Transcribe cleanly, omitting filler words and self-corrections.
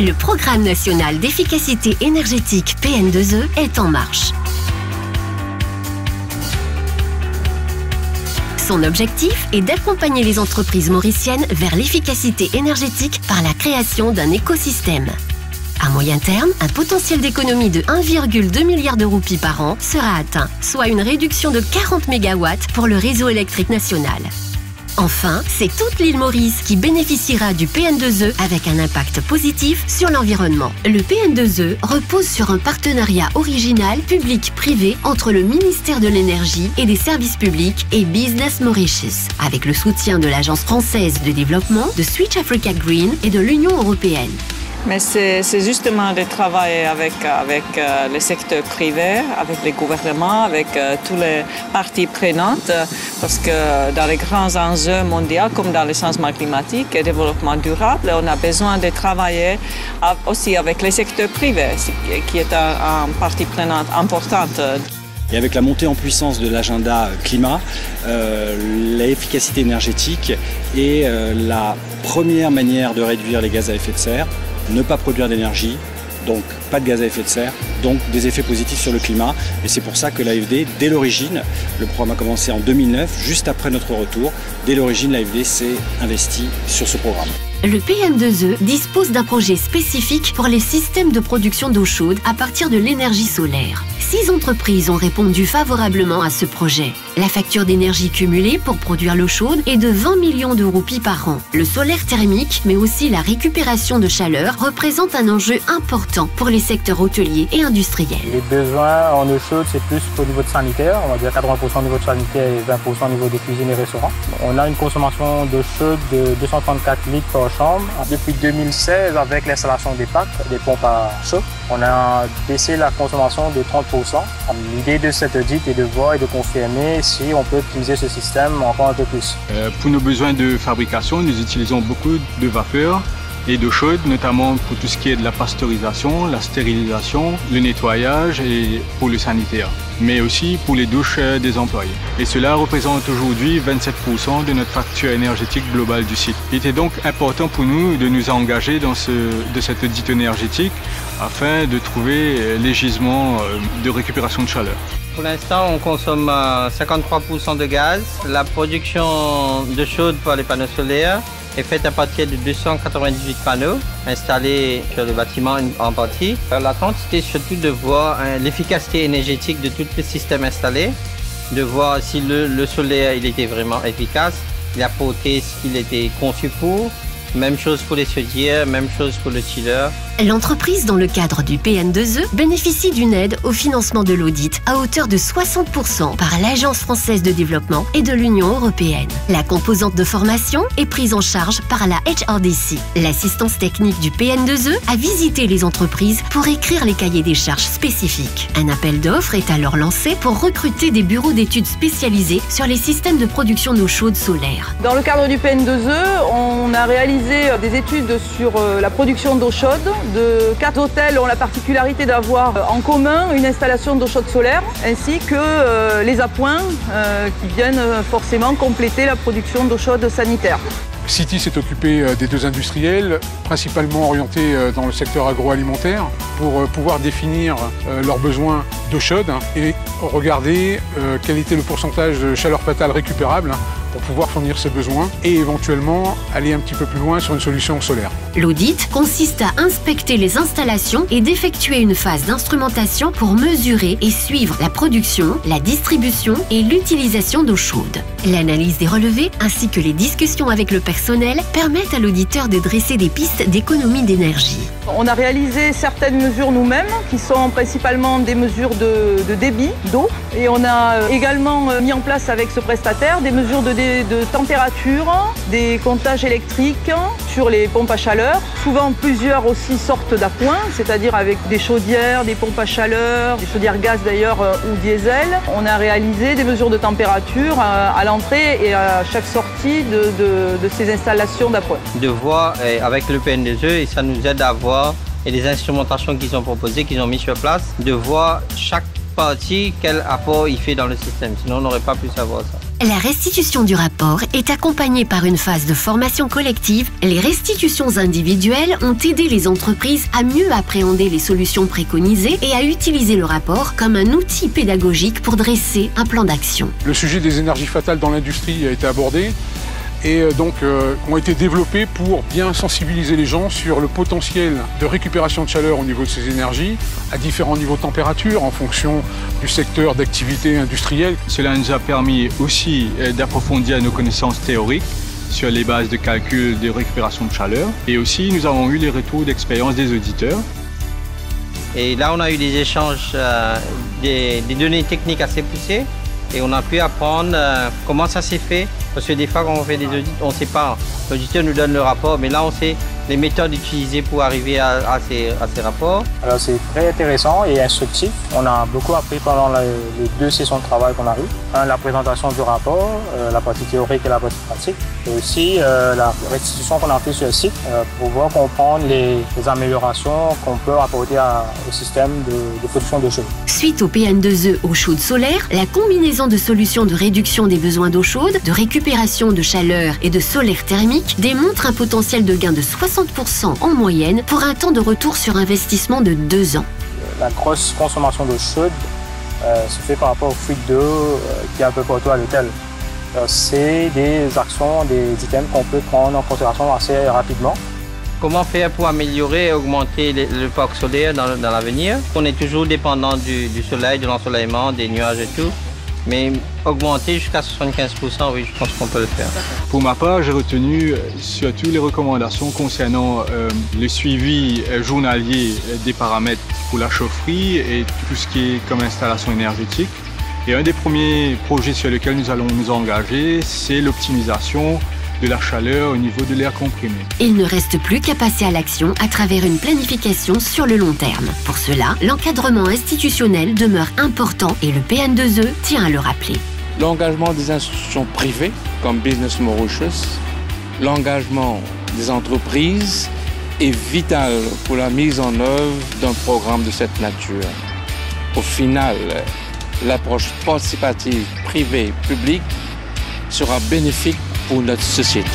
le programme national d'efficacité énergétique PN2E est en marche. Son objectif est d'accompagner les entreprises mauriciennes vers l'efficacité énergétique par la création d'un écosystème. À moyen terme, un potentiel d'économie de 1,2 milliard de roupies par an sera atteint, soit une réduction de 40 MW pour le réseau électrique national. Enfin, c'est toute l'île Maurice qui bénéficiera du PN2E avec un impact positif sur l'environnement. Le PN2E repose sur un partenariat original public-privé entre le ministère de l'Énergie et des Services publics et Business Mauritius, avec le soutien de l'Agence française de développement, de Switch Africa Green et de l'Union européenne. Mais c'est justement de travailler avec le secteur privé, avec les gouvernements, avec toutes les parties prenantes, parce que dans les grands enjeux mondiaux, comme dans le changement climatique et le développement durable, on a besoin de travailler aussi avec le secteur privé, qui est une partie prenante importante. Et avec la montée en puissance de l'agenda climat, l'efficacité énergétique est la première manière de réduire les gaz à effet de serre. Ne pas produire d'énergie, donc pas de gaz à effet de serre, donc des effets positifs sur le climat. Et c'est pour ça que l'AFD, dès l'origine, le programme a commencé en 2009, juste après notre retour, dès l'origine l'AFD s'est investi sur ce programme. Le PN2E dispose d'un projet spécifique pour les systèmes de production d'eau chaude à partir de l'énergie solaire. 6 entreprises ont répondu favorablement à ce projet. La facture d'énergie cumulée pour produire l'eau chaude est de 20 millions de roupies par an. Le solaire thermique, mais aussi la récupération de chaleur, représente un enjeu important pour les secteurs hôteliers et industriels. Les besoins en eau chaude, c'est plus au niveau de sanitaire, on va dire 80% au niveau de sanitaire et 20% au niveau des cuisines et restaurants. On a une consommation d'eau chaude de 234 litres par chambre. Depuis 2016, avec l'installation des PAC, des pompes à chaud, on a baissé la consommation de 30%. L'idée de cet audit est de voir et de confirmer si on peut optimiser ce système encore un peu plus. Pour nos besoins de fabrication, nous utilisons beaucoup de vapeur et d'eau chaude, notamment pour tout ce qui est de la pasteurisation, la stérilisation, le nettoyage et pour le sanitaire, mais aussi pour les douches des employés. Et cela représente aujourd'hui 27% de notre facture énergétique globale du site. Il était donc important pour nous de nous engager dans cet audit énergétique afin de trouver les gisements de récupération de chaleur. Pour l'instant, on consomme 53% de gaz. La production de chaude par les panneaux solaires est faite à partir de 298 panneaux installés sur le bâtiment en partie. L'attente, c'était surtout de voir l'efficacité énergétique de tous les systèmes installés, de voir si le solaire il était vraiment efficace, il apportait ce qu'il était conçu pour. Même chose pour les chaudières, même chose pour le chiller. L'entreprise, dans le cadre du PN2E, bénéficie d'une aide au financement de l'audit à hauteur de 60% par l'Agence française de développement et de l'Union européenne. La composante de formation est prise en charge par la HRDC. L'assistance technique du PN2E a visité les entreprises pour écrire les cahiers des charges spécifiques. Un appel d'offres est alors lancé pour recruter des bureaux d'études spécialisés sur les systèmes de production d'eau chaude solaire. Dans le cadre du PN2E, on a réalisé des études sur la production d'eau chaude. 4 hôtels ont la particularité d'avoir en commun une installation d'eau chaude solaire, ainsi que les appoints qui viennent forcément compléter la production d'eau chaude sanitaire. City s'est occupé des 2 industriels, principalement orientés dans le secteur agroalimentaire, pour pouvoir définir leurs besoins d'eau chaude et regarder quel était le pourcentage de chaleur fatale récupérable pour pouvoir fournir ces besoins et éventuellement aller un petit peu plus loin sur une solution solaire. L'audit consiste à inspecter les installations et d'effectuer une phase d'instrumentation pour mesurer et suivre la production, la distribution et l'utilisation d'eau chaude. L'analyse des relevés ainsi que les discussions avec le personnel permettent à l'auditeur de dresser des pistes d'économie d'énergie. On a réalisé certaines mesures nous-mêmes qui sont principalement des mesures de débit d'eau et on a également mis en place avec ce prestataire des mesures de température, des comptages électriques sur les pompes à chaleur, souvent plusieurs aussi sortes d'appoints, c'est-à-dire avec des chaudières, des pompes à chaleur, des chaudières gaz d'ailleurs ou diesel. On a réalisé des mesures de température à l'entrée et à chaque sortie de ces installations d'appoint. De voir avec le PN2E, et ça nous aide à voir, et les instrumentations qu'ils ont proposées, qu'ils ont mis sur place, de voir chaque partie, quel apport il fait dans le système. Sinon, on n'aurait pas pu savoir ça. La restitution du rapport est accompagnée par une phase de formation collective. Les restitutions individuelles ont aidé les entreprises à mieux appréhender les solutions préconisées et à utiliser le rapport comme un outil pédagogique pour dresser un plan d'action. Le sujet des énergies fatales dans l'industrie a été abordé et donc ont été développés pour bien sensibiliser les gens sur le potentiel de récupération de chaleur au niveau de ces énergies à différents niveaux de température en fonction du secteur d'activité industrielle. Cela nous a permis aussi d'approfondir nos connaissances théoriques sur les bases de calcul de récupération de chaleur et aussi nous avons eu les retours d'expérience des auditeurs. Et là, on a eu des échanges, des données techniques assez poussées et on a pu apprendre comment ça s'est fait. Parce que des fois, quand on fait des audits, on ne sait pas. L'auditeur nous donne le rapport, mais là, on sait les méthodes utilisées pour arriver à ces rapports. Alors, c'est très intéressant et instructif. On a beaucoup appris pendant les 2 sessions de travail qu'on a eues. La présentation du rapport, la partie théorique et la partie pratique. Et aussi la restitution qu'on a fait sur le site pour pouvoir comprendre les améliorations qu'on peut apporter au système de production d'eau chaude. Suite au PN2E eau chaude solaire, la combinaison de solutions de réduction des besoins d'eau chaude, de récupération de chaleur et de solaire thermique démontre un potentiel de gain de 60% en moyenne pour un temps de retour sur investissement de 2 ans. La grosse consommation d'eau chaude se fait par rapport aux fuites d'eau qui est un peu partout à l'hôtel. C'est des actions, des items qu'on peut prendre en considération assez rapidement. Comment faire pour améliorer et augmenter le parc solaire dans l'avenir? On est toujours dépendant du soleil, de l'ensoleillement, des nuages et tout. Mais augmenter jusqu'à 75%, oui, je pense qu'on peut le faire. Pour ma part, j'ai retenu surtout les recommandations concernant le suivi journalier des paramètres pour la chaufferie et tout ce qui est comme installation énergétique. Et un des premiers projets sur lesquels nous allons nous engager, c'est l'optimisation de la chaleur au niveau de l'air comprimé. Il ne reste plus qu'à passer à l'action à travers une planification sur le long terme. Pour cela, l'encadrement institutionnel demeure important et le PN2E tient à le rappeler. L'engagement des institutions privées, comme Business Mauritius, l'engagement des entreprises est vital pour la mise en œuvre d'un programme de cette nature. Au final, l'approche participative privée-publique sera bénéfique pour notre société.